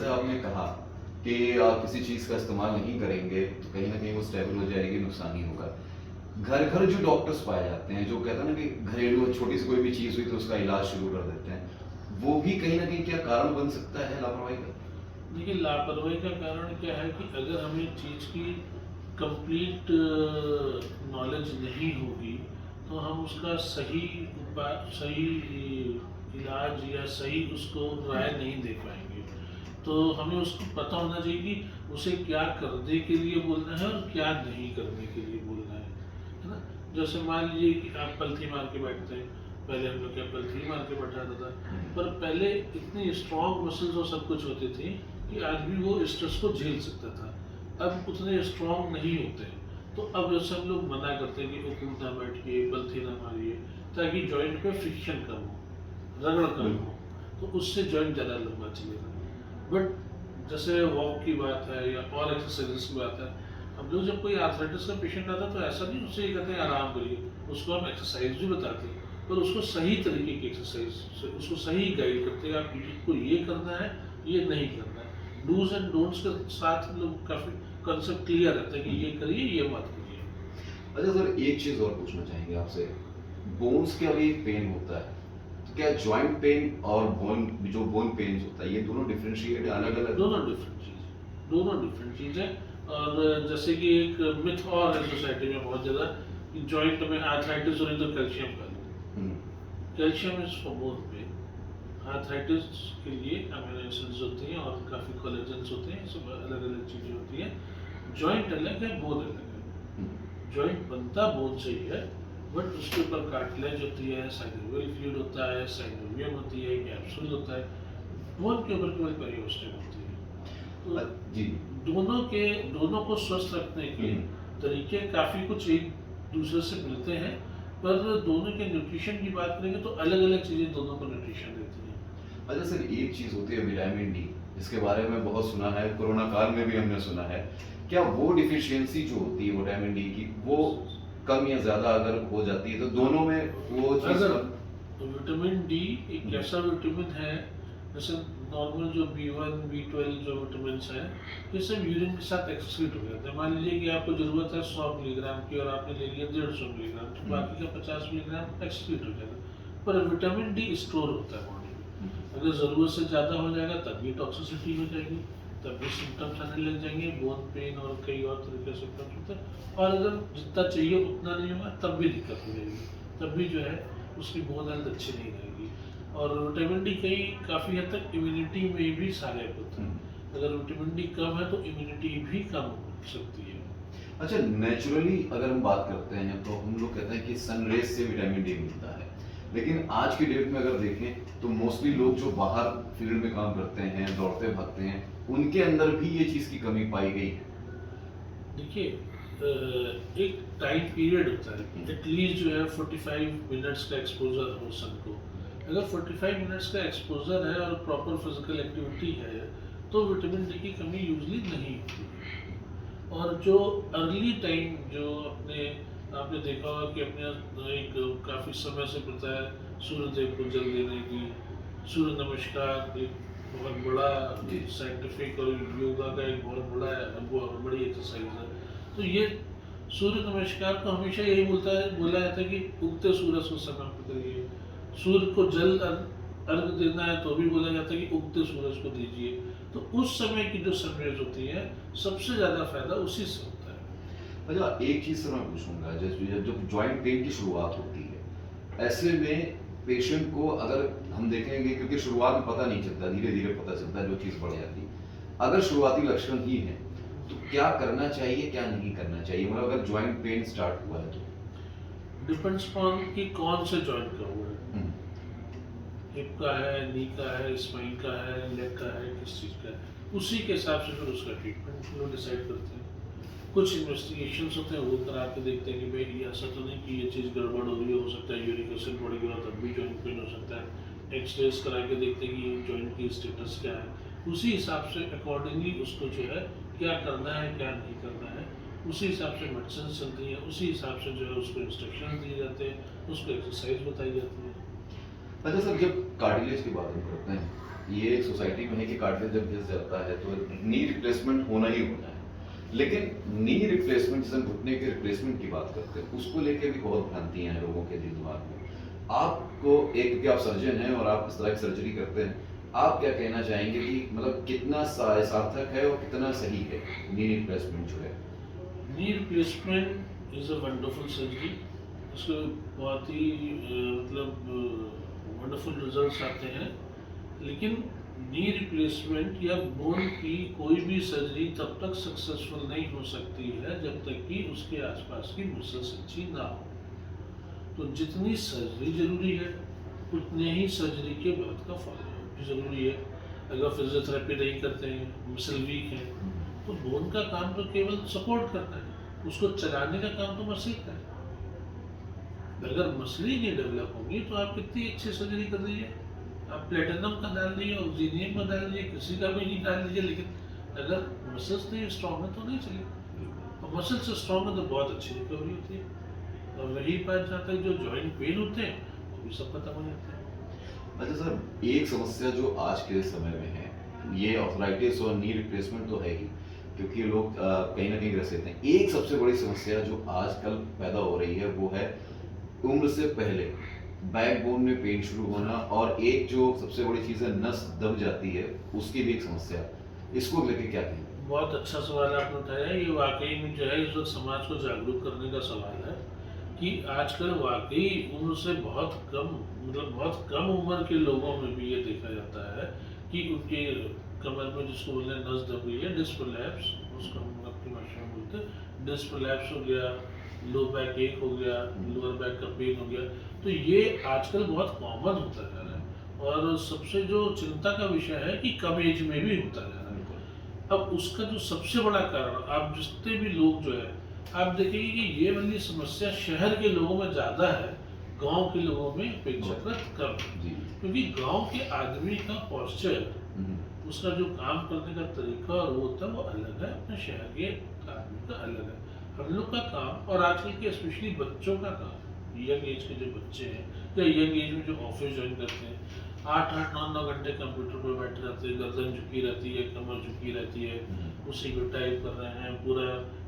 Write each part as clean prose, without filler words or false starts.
जैसा आपने कहा कि किसी चीज़ का इस्तेमाल नहीं करेंगे तो कहीं न कहीं वो स्टेबल हो जाएगी, नुकसान ही होगा। घर-घर जो डॉक्टर्स पाए जाते हैं, जो कहते हैं ना कि घरेलू छोटी सी कोई भी चीज़ हुई तो उसका इलाज शुरू कर देते हैं, वो भी कहीं न कहीं क्या कारण बन सकता है लापरवाही का? देखिए, लापरवाही का कारण क्या है कि अगर हमें चीज़ की कंप्लीट नॉलेज नहीं होगी, तो हम उसका सही इलाज या सही उसको राय नहीं दे पाएंगे। तो हमें उसको पता होना चाहिए कि उसे क्या करने के लिए बोलना है और क्या नहीं करने के लिए बोलना है ना? जैसे मान लीजिए कि आप पलथी मार के बैठते हैं, पहले हम लोग क्या पलथी मार के बैठाता था, पर पहले इतनी स्ट्रॉन्ग मसल्स और सब कुछ होती थी कि आदमी वो स्ट्रेस को झेल सकता था। अब उतने स्ट्रॉन्ग नहीं होते, तो अब जैसे हम लोग मना करते हैं कि उठना बैठिए, पलथी ना मारिए, ताकि जॉइंट पे फ्रिक्शन कम हो, रगड़ कम बिल्कुल। हो, तो उससे जॉइंट ज़्यादा लंबा चलेगा। बट जैसे वॉक की बात है या और एक्सरसाइजेस की बात है, हम लोग जब कोई आर्थराइटिस का पेशेंट आता है तो ऐसा नहीं उससे ये कहते हैं आराम करिए, उसको हम एक्सरसाइज भी बताते हैं, पर उसको सही तरीके की एक्सरसाइज से उसको सही गाइड करते हैं, आपको ये करना है, ये नहीं करना है। डूज एंड डोंट्स के साथ हम लोग काफ़ी कंसेप्ट क्लियर रहता है कि ये करिए, ये मत करिए। अच्छा सर, एक चीज़ और पूछना चाहेंगे आपसे, बोन्स का भी पेन होता है, तो क्या जॉइंट पेन और बोन पेन होता है, ये दोनों डिफरेंशिएट अलग-अलग? दोनों डिफरेंट चीज़ है, दोनों डिफरेंट चीज़ है। और जैसे कि एक मिथ और है सोसाइटी में बहुत ज़्यादा कि जॉइंट में आर्थराइटिस हो रही तो कैल्शियम खा लो। हुँ, calcium is for bone pain. Arthritis के लिए अमीनो एसिड्स होती हैं और काफ़ी कोलेजन्स होते हैं, सब अलग अलग चीज़ें होती हैं। जॉइंट अलग है, बोन अलग है। हुँ। जॉइंट बनता बोन से ही है, बट उसके ऊपर कार्टिलेज होती है, साइनोवियल फ्लूइड होता है, साइनोवियम होती है, कैप्सूल होता है। बोन के ऊपर केवल पेरिओस्टियम होती है। तो जी। दोनों को स्वस्थ रखने के हुँ। तरीके काफ़ी कुछ एक दूसरे से मिलते हैं, पर दोनों के न्यूट्रिशन की बात करेंगे तो अलग अलग चीज़ें दोनों को न्यूट्रिशन देती हैं। अच्छा सर, एक चीज़ होती है विटामिन डी, जिसके बारे में बहुत सुना है, कोरोना काल में भी हमने सुना है। क्या वो डिफिशियंसी जो होती है विटामिन डी की, वो कम या ज़्यादा अगर हो जाती है, तो दोनों में वो चीज़ अगर कम? तो विटामिन डी एक ऐसा विटामिन है, जैसे नॉर्मल जो B1 B12 जो विटामिन हैं, ये सब यूरिन के साथ एक्सक्रीट हो जाते हैं। मान लीजिए कि आपको ज़रूरत है 100 मिलीग्राम की और आपने ले लिया 150 मिलीग्राम, तो हुँ, बाकी का 50 मिलीग्राम एक्सक्रीट हो जाएगा। पर विटामिन डी स्टोर होता है बॉडी हुँ। में, अगर ज़रूरत से ज़्यादा हो जाएगा तब भी टॉक्सिसिटी हो जाएगी, तब भी सिम्टम्स आने लग जाएंगे, बोन पेन और कई और तरह के सिम्टम्स होते हैं। और अगर जितना चाहिए उतना नहीं होगा तब भी दिक्कत हो जाएगी, तब भी जो है उसकी बोन हेल्थ अच्छी नहीं रहेगी। और विटामिन डी कई काफ़ी हद तक इम्यूनिटी में भी सहायक होता हुँ। है। अगर विटामिन डी कम है तो इम्यूनिटी भी कम हो सकती है। अच्छा, नेचुरली अगर हम बात करते हैं तो हम लोग कहते हैं कि सनरेज से विटामिन डी मिलता है। लेकिन आज की डेट में अगर देखें तो मोस्टली लोग जो बाहर फील्ड में काम करते हैं, दौड़ते भागते हैं, उनके अंदर भी ये चीज़ की कमी पाई गई है। देखिए, एक टाइम पीरियड होता है, हुँ, एटलीस्ट जो है 45 मिनट्स का एक्सपोजर हो सन को। अगर 45 मिनट्स का एक्सपोजर है और प्रॉपर फिजिकल एक्टिविटी है, तो विटामिन डी की कमी यूजली नहीं होती है। और जो अर्ली टाइम जो आपने देखा होगा कि अपने एक काफ़ी समय से प्रथा है सूर्य देव को जल देने की। सूर्य नमस्कार एक बहुत बड़ा जी। साइंटिफिक और योगा का एक बहुत बड़ी एक्सरसाइज है। तो ये सूर्य नमस्कार को हमेशा यही बोला जाता है कि उगते सूरज को समय पर करिए। सूर्य को जल अर्घ देना है तो भी बोला जाता है कि उगते सूरज को दीजिए। तो उस समय की जो सनरेज होती है, सबसे ज़्यादा फायदा उसी से होता है। अच्छा, एक चीज़ से मैं पूछूँगा, जैसे जब जॉइंट पेन की शुरुआत होती है, ऐसे में पेशेंट को अगर हम देखेंगे, क्योंकि शुरुआत में पता नहीं चलता, धीरे-धीरे पता चलता है, जो चीज़ बढ़ जाती है। अगर शुरुआती लक्षण ही हैं, तो क्या करना चाहिए, क्या नहीं करना चाहिए? मतलब अगर जॉइंट पेन स्टार्ट हुआ है तो? डिपेंड्स अपॉन कि कौन से जॉइंट का हुआ है, हुँ, हिप का है, नी का है, स्पाइन का है, लेग का है, किस चीज़ का है, उसी के हिसाब से फिर उसका ट्रीटमेंट हम लोग डिसाइड करते हैं। कुछ इन्वेस्टिगेशंस होते हैं, वो करा के देखते हैं कि भाई ये ऐसा तो नहीं कि ये चीज़ गड़बड़ हो रही है, हो सकता है यूरिक एसिड बढ़ गया तब भी जॉइंट पेन हो सकता है। एक्सरेज करा के देखते हैं कि जॉइंट की स्टेटस क्या है, उसी हिसाब से अकॉर्डिंगली उसको जो है क्या करना है क्या नहीं करना है, उसी हिसाब से मेडिसिन चलती है, उसी हिसाब से जो है उसको इंस्ट्रक्शन दिए जाते हैं, उसको एक्सरसाइज बताई जाती है। अच्छा सर, जब कार्टिलेज की बात हम करते हैं, ये एक सोसाइटी में है कि कार्टिलेज जब घिस जाता है तो नी रिप्लेसमेंट होना ही होना है। लेकिन नी रिप्लेसमेंट, जैसे हम घुटने के रिप्लेसमेंट की बात करते हैं, उसको लेके भी बहुत भ्रांतियां हैं लोगों के दिल दिमाग में। आपको एक, क्योंकि आप सर्जन हैं और आप इस तरह की सर्जरी करते हैं, आप क्या कहना चाहेंगे कि मतलब कितना सार्थक है और कितना सही है नी रिप्लेसमेंट जो है? Knee replacement is a wonderful surgery. उसके बहुत ही मतलब वंडरफुल रिजल्ट्स आते हैं। लेकिन नी रिप्लेसमेंट या बोन की कोई भी सर्जरी तब तक सक्सेसफुल नहीं हो सकती है जब तक कि उसके आसपास की मसल्स अच्छी ना हो। तो जितनी सर्जरी जरूरी है उतने ही सर्जरी के बाद का फॉलोअप भी जरूरी है। अगर फिजियोथेरेपी नहीं करते हैं, मसल वीक है, तो बोन का काम तो केवल सपोर्ट करता है, उसको चलाने का काम तो मसल का है। अगर मसल ही नहीं डेवलप होंगी तो आप कितनी अच्छी सर्जरी कर दीजिए, आप प्लेटिनम का डाल दीजिए, ऑक्सीनियम का डाल दीजिए, किसी का भी नहीं डाल दीजिए, लेकिन अगर मसल्स नहीं स्ट्रॉन्ग है तो नहीं चलेगी। और मसल से स्ट्रॉन्ग है तो बहुत अच्छी रिकवरी होती है। और वही पाया जाता है जो जॉइंट पेन होते हैं वो भी सब खत्म हो जाते हैं। अच्छा सर, एक समस्या जो आज के समय में है, ये ऑर्थराइटिस और नी रिप्लेसमेंट तो है ही, क्योंकि लोग कहीं ना कहीं ग्रसित हैं। एक सबसे बड़ी समस्या जो आजकल पैदा हो रही है वो है उम्र से पहले बैकबोन में पेन शुरू होना, और एक जो सबसे बड़ी चीज है नस दब जाती है, उसकी भी एक समस्या। इसको लेके क्या कहें? बहुत अच्छा सवाल आपने उठाया। ये वाकई में जो है इस वक्त समाज को जागरूक करने का सवाल है कि आजकल वाकई उम्र से बहुत कम, मतलब बहुत कम उम्र के लोगों में भी ये देखा जाता है कि उनके कमर में, जिसको बोलते हैं नस दब गई है, डिस्क प्रोलैप्स, उसको हम अपनी भाषा में बोलते हैं, डिस्क प्रोलैप्स हो गया, लो बैक एक हो गया, लोअर बैक का पेन हो गया। तो ये आजकल बहुत कॉमन होता जा रहा है और सबसे जो चिंता का विषय है कि कम एज में भी होता जा रहा है। अब उसका जो सबसे बड़ा कारण, आप जितने भी लोग जो है, आप देखेंगे कि ये वाली समस्या शहर के लोगों में ज़्यादा है, गांव के लोगों में अपेक्षाकृत कम है। जी। क्योंकि गांव के आदमी का पॉस्चर, उसका जो काम करने का तरीका और वो होता है वो अलग है, अपने शहर के आदमी का अलग है। हम लोग का काम, और आजकल के स्पेशली बच्चों का काम, यंग एज के जो बच्चे हैं या यंग एज में जो ऑफिस ज्वाइन करते हैं, 8-8, 9-9 घंटे कंप्यूटर पर बैठे रहते हैं, गर्दन झुकी रहती है, कमर झुकी रहती है, उसी को टाइप कर रहे हैं, पूरा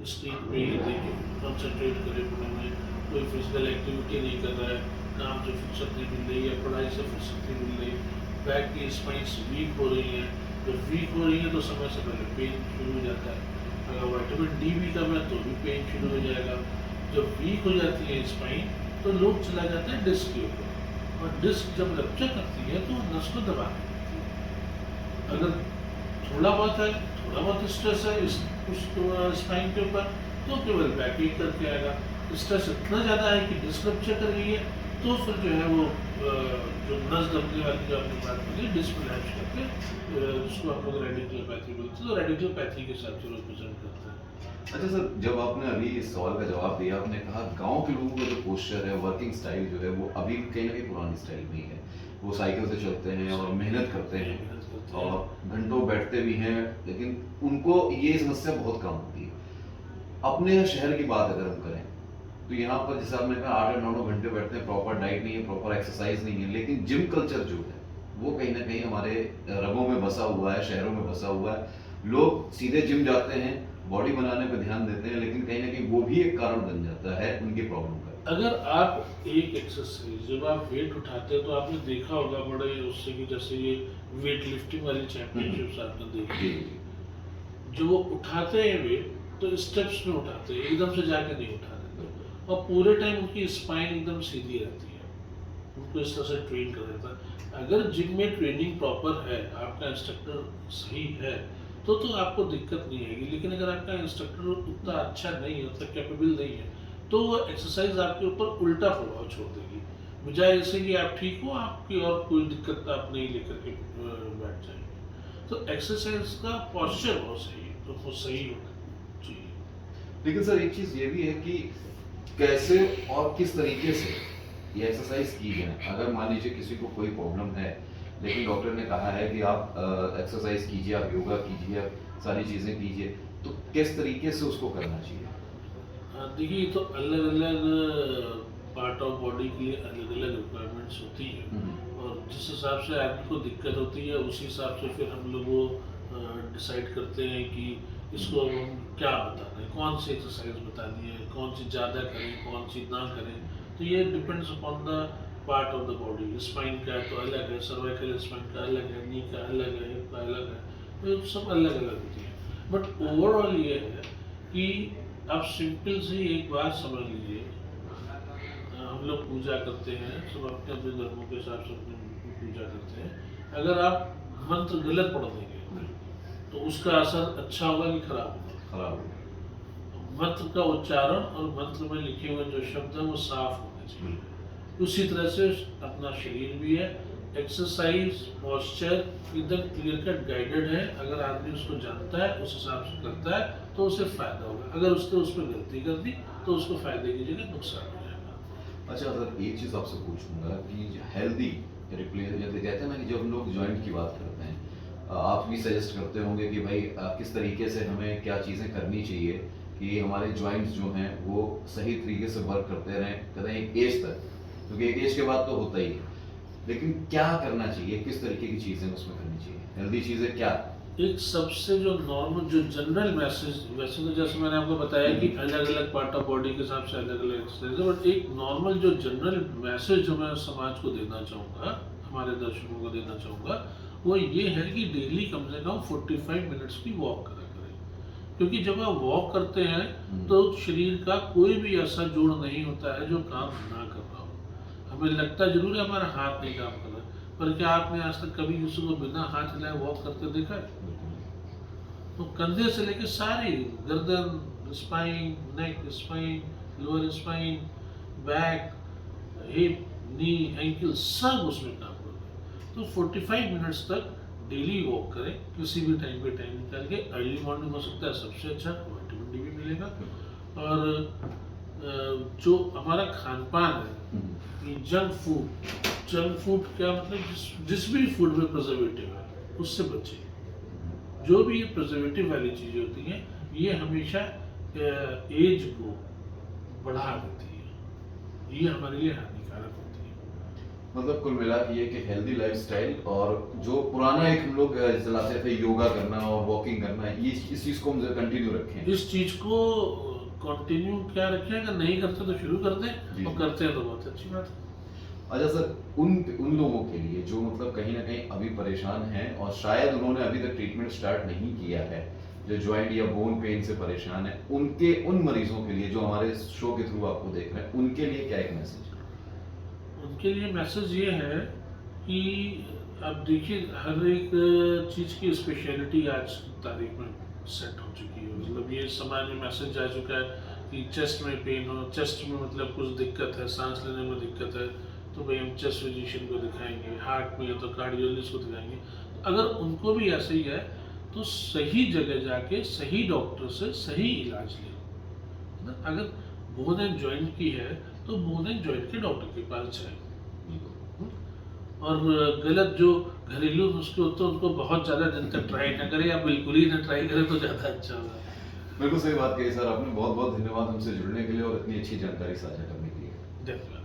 स्क्रीन पे ही देखे कंसंट्रेट करे पढ़ने में, कोई फिजिकल एक्टिविटी नहीं कर रहा है, काम से फुर्सत नहीं मिल रही है, पढ़ाई से फुर्सत नहीं मिल रही, बैक की स्पाइंस वीक हो रही हैं। जब वीक हो रही है तो समय से पहले पेन शुरू हो जाता है। अगर विटामिन डी भी कम है तो भी पेन शुरू हो जाएगा। जब वीक हो जाती है स्पाइन तो लोग चला जाता है डिस्क के ऊपर, और डिस्क जब रप्चर करती है तो नस को दबा देती है। अगर थोड़ा बहुत है, थोड़ा बहुत स्ट्रेस है उस स्पाइन के ऊपर, तो केवल बैक वीक करके आएगा। स्ट्रेस इतना ज़्यादा है कि डिस्क रप्चर कर गई है, तो फिर जो है वो जो नस दबने वाली जो आपने बात की डिस्क प्रोलैप्स करके, जिसको आप लोग रेडिकुलोपैथी बोलते हैं, तो रेडिकुलोपैथी के साथ जो रिप्रेजेंट करते हैं। अच्छा सर, जब आपने अभी इस सवाल का जवाब दिया, आपने कहा गांव के लोगों का जो पोस्चर है, वर्किंग स्टाइल जो है, वो अभी कहीं ना कहीं पुरानी स्टाइल में ही है। वो साइकिल से चलते हैं और मेहनत करते हैं और घंटों बैठते भी हैं, लेकिन उनको ये समस्या बहुत कम होती है। अपने शहर की बात अगर हम करें तो यहाँ पर जैसे आपने कहा 8-9 घंटे बैठते हैं, प्रॉपर डाइट नहीं है, प्रॉपर एक्सरसाइज नहीं है, लेकिन जिम कल्चर जो है वो कहीं ना कहीं हमारे रगों में बसा हुआ है, शहरों में बसा हुआ है। लोग सीधे जिम जाते हैं, बॉडी बनाने पर ध्यान देते हैं, लेकिन कहीं ना कहीं वो भी एक कारण बन जाता है उनकी प्रॉब्लम का। अगर आप एक एक्सरसाइज, जब आप वेट उठाते हैं तो आपने देखा होगा बड़े उससे कि जैसे ये वेट लिफ्टिंग वाली चैंपियनशिप्स आपने देखी, जो वो उठाते हैं वेट तो स्टेप्स में उठाते हैं, एकदम से जाके नहीं उठाते, और पूरे टाइम उनकी स्पाइन एकदम सीधी रहती है, उनको इस तरह से ट्रेन कर देता है। अगर जिम में ट्रेनिंग प्रॉपर है, आपका इंस्ट्रक्टर सही है, तो आपको दिक्कत नहीं आएगी। लेकिन अगर आपका इंस्ट्रक्टर उतना अच्छा नहीं है, उतना कैपेबल नहीं है, तो वो एक्सरसाइज आपके ऊपर उल्टा प्रभाव छोड़ देगी, बजाय इससे कि आप ठीक हो, आपकी और कोई दिक्कत आप नहीं लेकर के बैठ जाएंगे। तो एक्सरसाइज का पोस्चर बहुत सही है, तो वो सही होना चाहिए। लेकिन सर एक चीज ये भी है कि कैसे और किस तरीके से ये एक्सरसाइज की जाए। अगर मान लीजिए किसी को कोई प्रॉब्लम है, लेकिन डॉक्टर ने कहा है कि आप एक्सरसाइज कीजिए, आप योगा कीजिए, आप सारी चीजें कीजिए, तो किस तरीके से उसको करना चाहिए? देखिए, तो अलग अलग पार्ट ऑफ बॉडी के लिए अलग अलग रिक्वायरमेंट्स होती हैं, और जिस हिसाब से आदमी को दिक्कत होती है उसी हिसाब से फिर हम लोग वो डिसाइड करते हैं कि इसको हम क्या बताना है, कौन सी एक्सरसाइज बतानी है, कौन सी ज़्यादा करें, कौन सी ना करें। तो ये depends upon the part of the body. Spine का तो अलग है, सर्वाइकल स्पाइन का अलग है, नी का अलग है, हिप का अलग है, तो सब अलग अलग होती है। बट ओवरऑल ये है कि आप सिंपल सी एक बात समझ लीजिए, हम लोग पूजा करते हैं, सब अपने अपने धर्मों के हिसाब से अपने पूजा करते हैं। अगर आप मंत्र गलत पढ़ देंगे तो उसका असर अच्छा होगा कि खराब होगा? खराब। मंत्र का उच्चारण और मंत्र में लिखे हुए जो शब्द हैं वो साफ होने चाहिए। उसी तरह से अपना शरीर भी है, एक्सरसाइज पोस्चर एकदम क्लियर कट गाइडेड है। अगर आदमी उसको जानता है, उस हिसाब से करता है, तो उसे फायदा होगा। अगर उसने उस पर गलती कर दी तो उसको फायदे की जगह नुकसान हो जाएगा। अच्छा सर, एक चीज़ आपसे पूछूंगा कि हेल्दी रिप्लेस जैसे कहते हैं ना कि जब हम लोग जॉइंट की बात करते हैं, आप भी सजेस्ट करते होंगे कि भाई किस तरीके से हमें क्या चीज़ें करनी चाहिए कि हमारे जॉइंट्स जो हैं वो सही तरीके से वर्क करते रहें, कहते हैं एक एज तक, क्योंकि एक एज के बाद तो होता ही है। लेकिन क्या करना चाहिए, किस तरीके की चीज़ें उसमें करनी चाहिए, हेल्दी चीज़ें क्या? एक सबसे जो नॉर्मल जो जनरल मैसेज, वैसे तो जैसे मैंने आपको बताया कि अलग अलग पार्ट ऑफ बॉडी के हिसाब से अलग अलग एक्सरसाइज है, बट एक नॉर्मल जो जनरल मैसेज जो मैं समाज को देना चाहूँगा, हमारे दर्शकों को देना चाहूँगा, वो ये है कि डेली कम से कम 45 मिनट्स की वॉक करा करें। क्योंकि जब आप वॉक करते हैं तो शरीर का कोई भी ऐसा जोड़ नहीं होता है जो काम ना कर रहा हो। हमें लगता जरूर है हमारा हाथ नहीं काम कर रहा, पर क्या आपने आज तक कभी किसी को बिना हाथ हिलाए वॉक करते देखा है? तो कंधे से लेकर सारी गर्दन, spine, neck, spine, lower spine, back, hip, knee, ankle सब उसमें काम करते हैं। तो 45 मिनट्स तक डेली वॉक करें, किसी भी टाइम पे टाइम निकाल के। अर्ली मॉर्निंग हो सकता है सबसे अच्छा, विटामिन डी भी मिलेगा। और जो हमारा खान पान है, कि जंक फूड क्या मतलब, जिस भी फूड में प्रिजर्वेटिव है उससे बचें। जो भी ये प्रिजर्वेटिव वाली चीज़ें होती हैं ये हमेशा एज को बढ़ा देती है, ये हमारे लिए हानिकारक होती है। मतलब कुल मिला के ये कि हेल्दी लाइफस्टाइल और जो पुराना एक हम लोग चलाते थे योगा करना और वॉकिंग करना, ये इस चीज़ को हम कंटिन्यू रखें। इस चीज़ को कंटिन्यू क्या रखें, अगर नहीं करते तो शुरू कर दें, और करते हैं तो बहुत अच्छी बात है। अच्छा सर, उन लोगों के लिए जो मतलब कहीं ना कहीं अभी परेशान हैं और शायद उन्होंने अभी तक ट्रीटमेंट स्टार्ट नहीं किया है, जो जॉइंट या बोन पेन से परेशान है, उन मरीजों के लिए जो हमारे शो के थ्रू आपको देख रहे हैं, उनके लिए क्या एक मैसेज है? उनके लिए मैसेज ये है कि अब देखिए हर एक चीज़ की स्पेशलिटी आज तारीख में सेट हो चुकी है। मतलब ये समाज में मैसेज आ चुका है कि चेस्ट में पेन हो, चेस्ट में मतलब कुछ दिक्कत है, सांस लेने में दिक्कत है, तो भाई हम चेस्ट फिजिशियन को दिखाएंगे, हार्ट में है तो कार्डियोलॉजिस्ट को दिखाएंगे। अगर उनको भी ऐसे ही है तो सही जगह जाके सही डॉक्टर से सही इलाज लें। अगर बोन एंड जॉइंट की है तो बोन एंड जॉइंट के डॉक्टर के पास जाए। और गलत जो घरेलू नुस्खे होते हैं उनको बहुत ज़्यादा दिन तक ट्राई ना करें, या बिल्कुल ही ना ट्राई करें तो ज़्यादा अच्छा होगा। बिल्कुल सही बात कही सर आपने, बहुत बहुत धन्यवाद हमसे जुड़ने के लिए और इतनी अच्छी जानकारी साझा करने के लिए। धन्यवाद।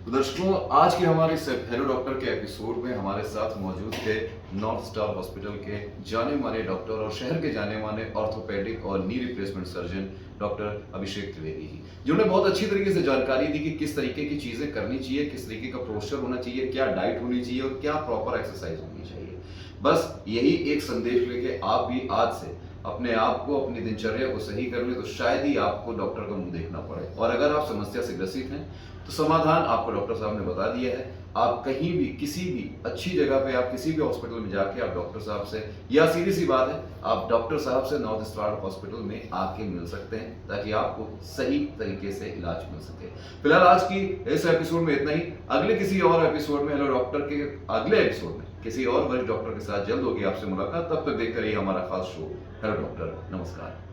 तो दर्शकों, आज के हमारे इस हेलो डॉक्टर के एपिसोड में हमारे साथ मौजूद थे नॉर्थ स्टार हॉस्पिटल के जाने माने डॉक्टर और शहर के जाने माने ऑर्थोपेडिक और नी रिप्लेसमेंट सर्जन डॉक्टर अभिषेक त्रिवेदी जी, जिन्होंने बहुत अच्छी तरीके से जानकारी दी कि किस तरीके की चीज़ें करनी चाहिए, किस तरीके का पोस्चर होना चाहिए, क्या डाइट होनी चाहिए और क्या प्रॉपर एक्सरसाइज होनी चाहिए। बस यही एक संदेश लेके आप भी आज से अपने आप को, अपनी दिनचर्या को सही कर ले, तो शायद ही आपको डॉक्टर का मुंह देखना पड़े। और अगर आप समस्या से ग्रसित हैं तो समाधान आपको डॉक्टर साहब ने बता दिया है। आप कहीं भी, किसी भी अच्छी जगह पे, आप किसी भी हॉस्पिटल में जाके आप डॉक्टर साहब से, या सीधी सी बात है, आप डॉक्टर साहब से नॉर्थ स्टार हॉस्पिटल में आके मिल सकते हैं, ताकि आपको सही तरीके से इलाज मिल सके। फिलहाल आज की इस एपिसोड में इतना ही। अगले किसी और एपिसोड में, हेलो डॉक्टर के अगले एपिसोड में किसी और वरिष्ठ डॉक्टर के साथ जल्द होगी आपसे मुलाकात। तब तक देखते रहिए हमारा खास शो हेलो डॉक्टर। नमस्कार।